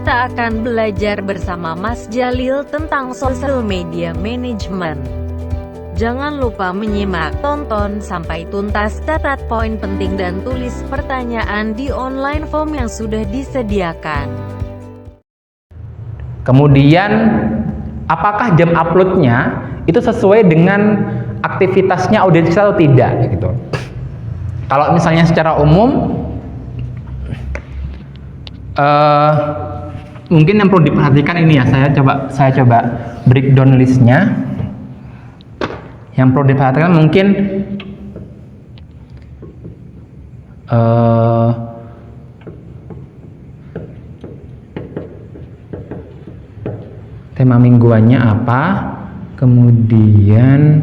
kita akan belajar bersama Mas Jalil tentang social media management. Jangan lupa menyimak, tonton sampai tuntas, catat poin penting dan tulis pertanyaan di online form yang sudah disediakan. Kemudian, apakah jam uploadnya itu sesuai dengan aktivitasnya audiens kita atau tidak gitu. Kalau misalnya secara umum mungkin yang perlu diperhatikan ini ya, saya coba breakdown listnya. Yang perlu diperhatikan mungkin tema mingguannya apa, kemudian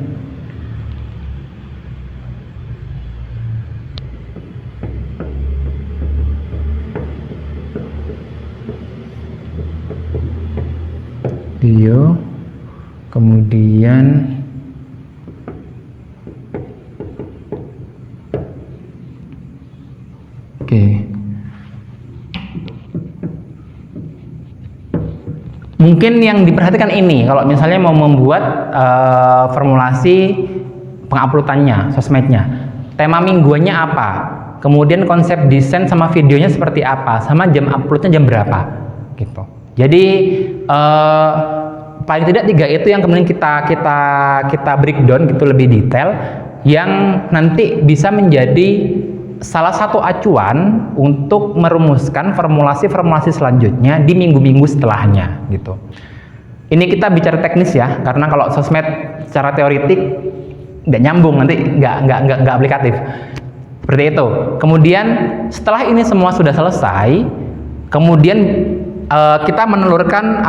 video, kemudian mungkin yang diperhatikan ini, kalau misalnya mau membuat formulasi penguploadannya, sosmednya, tema mingguannya apa, kemudian konsep desain sama videonya seperti apa, sama jam uploadnya jam berapa, gitu. Jadi paling tidak 3 itu yang kemudian kita breakdown gitu lebih detail, yang nanti bisa menjadi salah satu acuan untuk merumuskan formulasi-formulasi selanjutnya di minggu-minggu setelahnya gitu. Ini kita bicara teknis ya, karena kalau sosmed secara teoritik nggak nyambung, nanti nggak aplikatif. Seperti itu. Kemudian setelah ini semua sudah selesai, kemudian kita menelurkan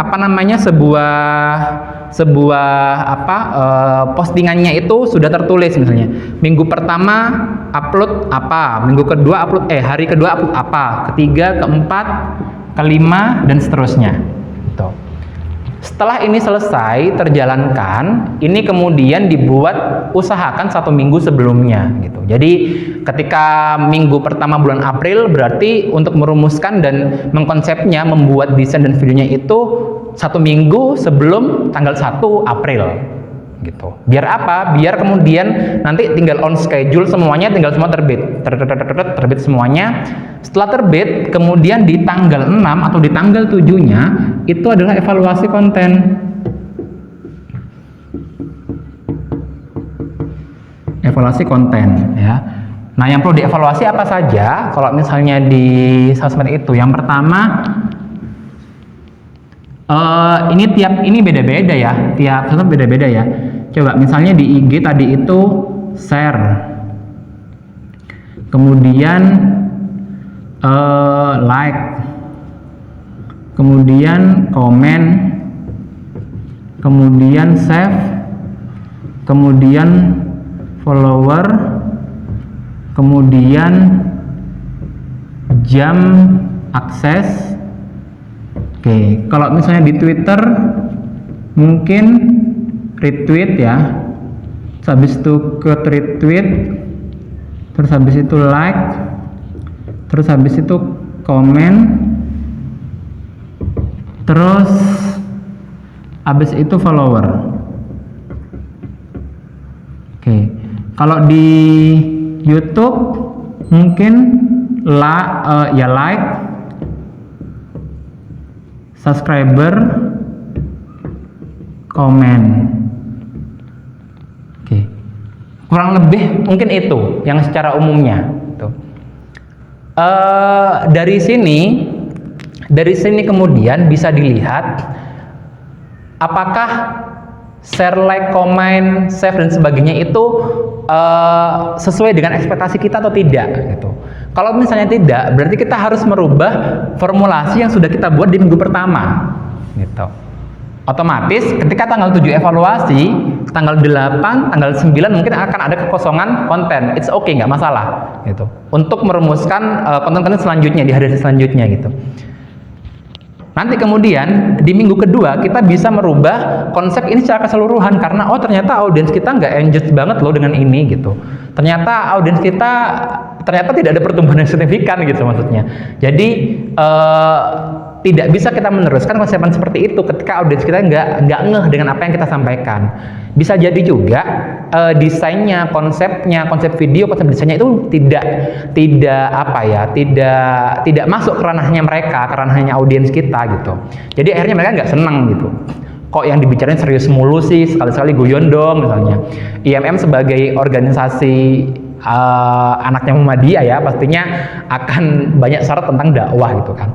postingannya itu sudah tertulis, misalnya minggu pertama upload apa, minggu kedua upload hari kedua upload apa, ketiga, keempat, kelima, dan seterusnya. Tuh. Setelah ini selesai terjalankan, ini kemudian usahakan 1 minggu sebelumnya gitu. Jadi ketika minggu pertama bulan April, berarti untuk merumuskan dan mengkonsepnya, membuat desain dan videonya itu 1 minggu sebelum tanggal 1 April gitu. Biar apa? Biar kemudian nanti tinggal on schedule semuanya, tinggal semua terbit semuanya. Setelah terbit, kemudian di tanggal 6 atau di tanggal 7-nya itu adalah evaluasi konten. Evaluasi konten ya. Nah, yang perlu dievaluasi apa saja kalau misalnya di sosmed itu? Yang pertama, ini beda-beda ya, tiap sosmed beda-beda ya. Coba misalnya di IG tadi itu share, kemudian like, kemudian komen, kemudian save, kemudian follower, kemudian jam akses. Oke, kalau misalnya di Twitter mungkin retweet ya, terus habis itu ke retweet, terus habis itu like, terus habis itu komen, terus habis itu follower. Oke, kalau di YouTube mungkin like, subscriber, komen. Oke, kurang lebih mungkin itu yang secara umumnya. Tuh. Dari sini kemudian bisa dilihat apakah share, like, comment, save dan sebagainya itu sesuai dengan ekspektasi kita atau tidak gitu. Kalau misalnya tidak, berarti kita harus merubah formulasi yang sudah kita buat di minggu pertama gitu. Otomatis ketika tanggal 7 evaluasi, tanggal 8, tanggal 9 mungkin akan ada kekosongan konten. It's okay, nggak masalah gitu. Untuk merumuskan konten-konten selanjutnya di hari selanjutnya gitu. Nanti kemudian di minggu kedua kita bisa merubah konsep ini secara keseluruhan, karena oh ternyata audiens kita nggak engage banget loh dengan ini gitu. Ternyata audiens kita tidak ada pertumbuhan yang signifikan gitu maksudnya. Jadi tidak bisa kita meneruskan konsep seperti itu ketika audiens kita nggak ngeh dengan apa yang kita sampaikan. Bisa jadi juga desainnya, konsep video, konsep desainnya itu tidak masuk ke ranahnya mereka, ke ranahnya audiens kita gitu. Jadi akhirnya mereka nggak senang gitu. Kok yang dibicarain serius mulu sih, sekali-sekali guyon dong misalnya. IMM sebagai organisasi anaknya Muhammadiyah ya, pastinya akan banyak syarat tentang dakwah gitu kan.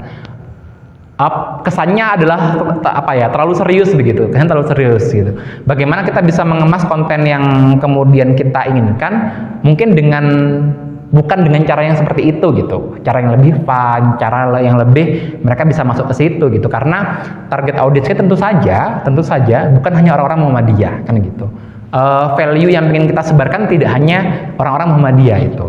Kesannya adalah terlalu serius begitu, kesannya terlalu serius gitu. Bagaimana kita bisa mengemas konten yang kemudian kita inginkan, mungkin bukan dengan cara yang seperti itu gitu, cara yang lebih fun, cara yang lebih mereka bisa masuk ke situ gitu, karena target audiensnya tentu saja bukan hanya orang-orang Muhammadiyah kan gitu. Value yang ingin kita sebarkan tidak hanya orang-orang Muhammadiyah itu.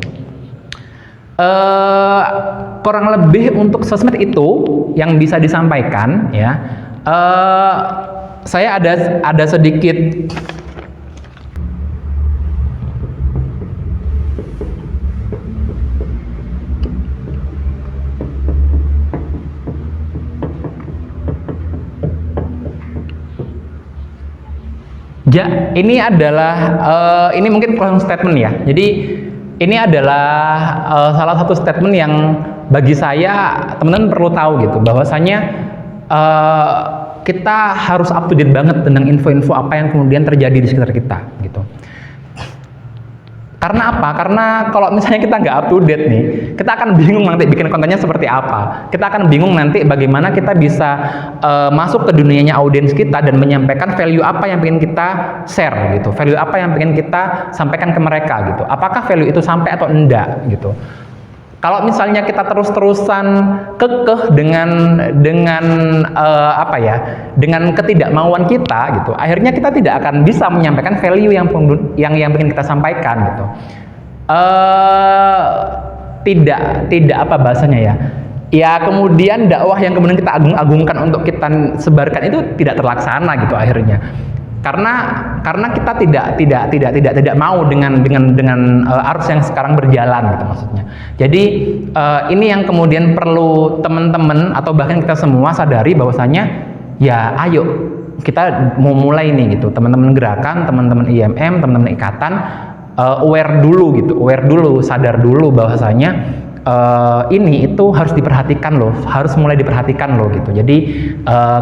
Kurang lebih untuk sosmed itu yang bisa disampaikan ya. Saya ada sedikit ini ini mungkin closing statement ya. Jadi ini adalah salah satu statement yang bagi saya teman-teman perlu tahu gitu, bahwasanya kita harus up to date banget tentang info-info apa yang kemudian terjadi di sekitar kita gitu. Karena apa? Karena kalau misalnya kita nggak up to date nih, kita akan bingung nanti bikin kontennya seperti apa. Kita akan bingung nanti bagaimana kita bisa masuk ke dunianya audiens kita dan menyampaikan value apa yang ingin kita share gitu. Value apa yang ingin kita sampaikan ke mereka gitu. Apakah value itu sampai atau enggak gitu. Kalau misalnya kita terus-terusan kekeh dengan ketidakmauan kita gitu, akhirnya kita tidak akan bisa menyampaikan value yang ingin kita sampaikan gitu. Tidak apa bahasanya ya? Ya kemudian dakwah yang kemudian kita agung-agungkan untuk kita sebarkan itu tidak terlaksana gitu akhirnya. Karena kita tidak mau dengan arus yang sekarang berjalan gitu maksudnya. Jadi ini yang kemudian perlu teman-teman atau bahkan kita semua sadari bahwasanya ya ayo kita mau mulai nih gitu, teman-teman gerakan, teman-teman IMM, teman-teman ikatan, aware dulu, sadar dulu bahwasanya ini itu harus diperhatikan loh, harus mulai diperhatikan loh gitu. Jadi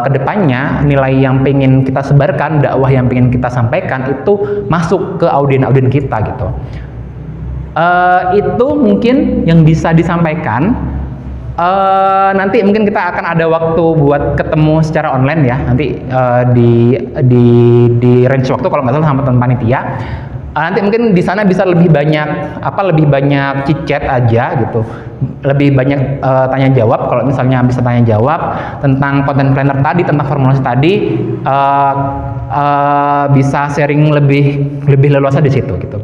kedepannya nilai yang pengen kita sebarkan, dakwah yang pengen kita sampaikan itu masuk ke audien kita gitu. Itu mungkin yang bisa disampaikan. Nanti mungkin kita akan ada waktu buat ketemu secara online ya, nanti di range waktu kalau nggak salah sama teman panitia. Nanti mungkin di sana bisa lebih banyak chit-chat aja gitu, lebih banyak tanya jawab. Kalau misalnya bisa tanya jawab tentang content planner tadi, tentang formulasi tadi, bisa sharing lebih leluasa di situ gitu.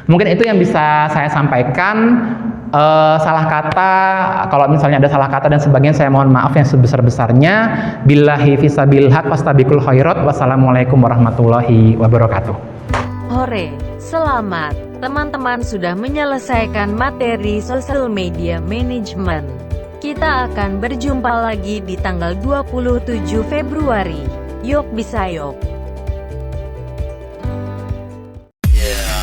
Mungkin itu yang bisa saya sampaikan. Salah kata, kalau misalnya ada salah kata dan sebagainya, saya mohon maaf yang sebesar-besarnya. Billahi fisabil haq wastabiqul khairat. Wassalamualaikum warahmatullahi wabarakatuh. Hore, selamat. Teman-teman sudah menyelesaikan materi social media management. Kita akan berjumpa lagi di tanggal 27 Februari. Yok bisa yok. Yeah.